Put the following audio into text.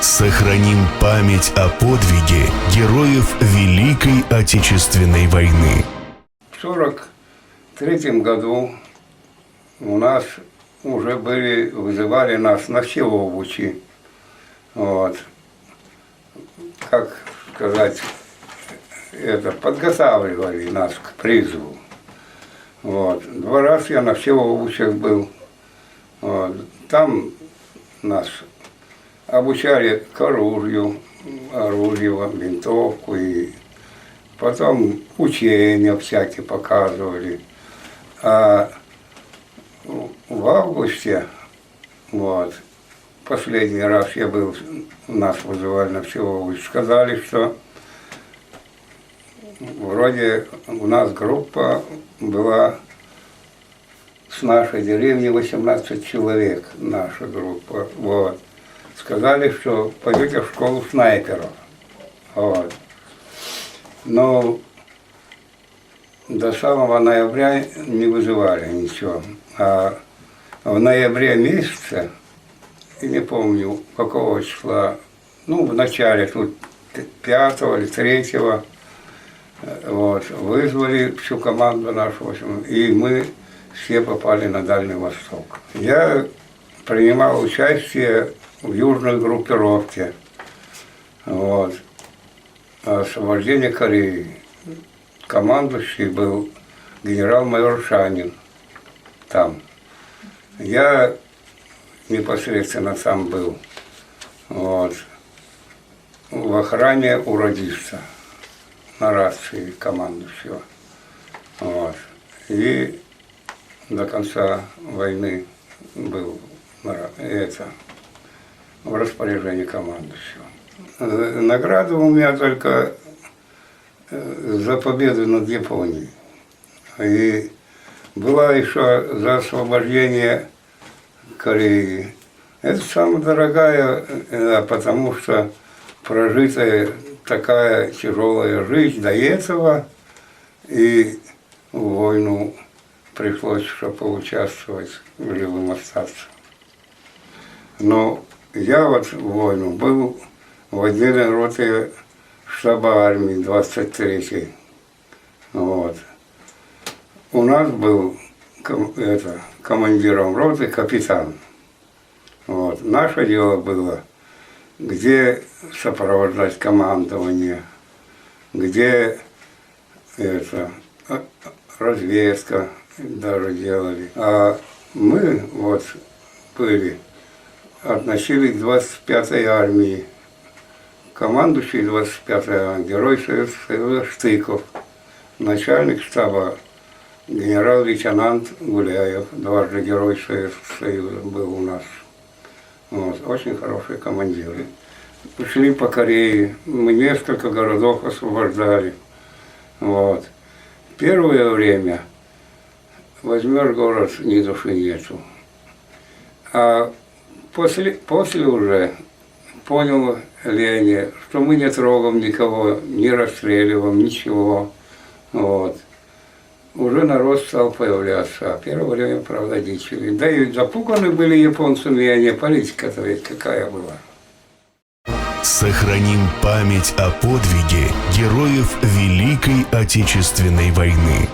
Сохраним память о подвиге героев Великой Отечественной войны. В 1943 году у нас уже вызывали нас на все овощи. Вот. Как сказать, подготавливали нас к призыву. Вот. 2 раза я на Всеволожских был. Вот. Там нас обучали к оружию, винтовку, и потом учения всякие показывали. А в августе, вот, последний раз я был, нас вызывали на Всеволожск, сказали, что вроде у нас группа была с нашей деревни 18 человек, наша группа, вот. Сказали, что пойдете в школу снайперов, вот. Но до самого ноября не вызывали ничего, а в ноябре месяце, и не помню какого числа, ну в начале, тут 5 или 3, вот, вызвали всю команду нашу, и мы все попали на Дальний Восток. Я принимал участие в южной группировке, вот, освобождение Кореи. Командующий был генерал-майор Шанин там. Я непосредственно там был, вот, в охране у радиста, на рации командующего. Вот. И до конца войны был в распоряжении командующего. Награда у меня только за победу над Японией. И была еще за освобождение Кореи. Это самая дорогая, потому что прожитая такая тяжелая жизнь до этого, и в войну пришлось еще поучаствовать, живым остаться. Но я вот в войну был в отдельной роте штаба армии 23-й. Вот. У нас был командиром роты капитан. Вот. Наше дело было, где сопровождать командование, где разведка даже делали. А мы вот были, относились к 25-й армии. Командующий 25-й армии, герой Советского Союза Штыков, начальник штаба генерал-лейтенант Гуляев, дважды герой Советского Союза был у нас. Вот, очень хорошие командиры. Шли по Корее, мы несколько городов освобождали. Вот. Первое время возьмешь город, ни души нету. А после уже понял Леня, что мы не трогаем никого, не расстреливаем, ничего. Вот. Уже народ стал появляться, а первое время, правда, дичили. Да и запуганы были японцами, а не политика-то ведь какая была. Сохраним память о подвиге героев Великой Отечественной войны.